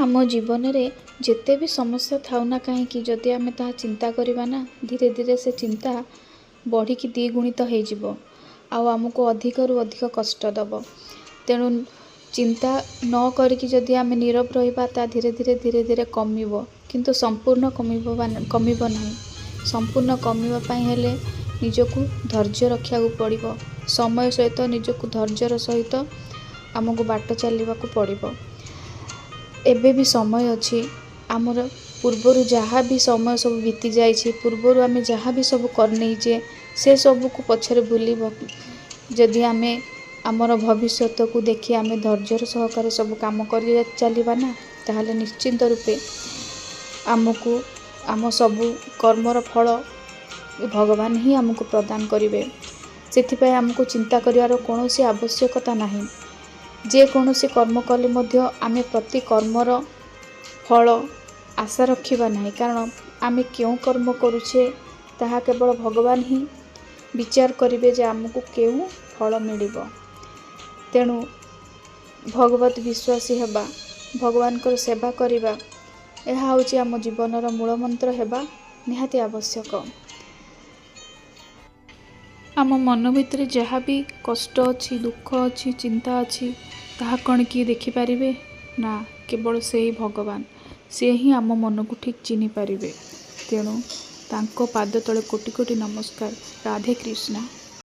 आम जीवन में जिते भी समस्या थाउ ना कहीं जदि आम ता चिंता करवा ना धीरे धीरे से चिंता बढ़ी द्विगुणित हो आमको अधिक रु अधिक कष्ट दब। तेणु चिंता न करिकी जदि आम नीरव रहिबा ता धीरे धीरे धीरे धीरे कमिबो किंतु संपूर्ण कमिबो नहीं। संपूर्ण कमिबा पई हेले निजको धैर्य रखा पड़िबो। समय सहित निजको धैर्यर सहित आमको बाट चलवा पड़िबो। एबे भी समय अच्छी आमर पूर्वर जहाँ भी समय सब बीती जाइए पूर्वर आम जहाँ भी सब करनेचे से सब को पछरे भूलिब जदि आम आमर भविष्यत को देखी आम धैर्यर सहकार सब काम कर चलवा ना ताहले निश्चिंत रूपे आमको आम सबू कर्मर फल भगवान ही आमको प्रदान करेंगे। से आमको चिंता करिवार कौनसी आवश्यकता नहीं। जे कौनसी कर्म कले मध्य आमे प्रति कर्मर फल आशा रखिबा नहीं, कारण आमे क्यों कर्म करुछे ताहा केवल भगवान ही विचार करिवे जे आमको केउ फल मिलिबो। तेणु भगवत विश्वासी हेबा भगवान कर सेवा करिबा एहा होची आम जीवनर मूल मंत्र हेबा निहाती आवश्यक। आम मन भितर जहाँ भी कष्ट अच्छी दुख अच्छी चिंता अच्छी ताहा कण किए देखिपारे ना केवल से ही भगवान से ही आम मन को ठीक चिन्ह पारे। तेणु तांको पाद तले कोटि कोटि नमस्कार। राधे कृष्णा।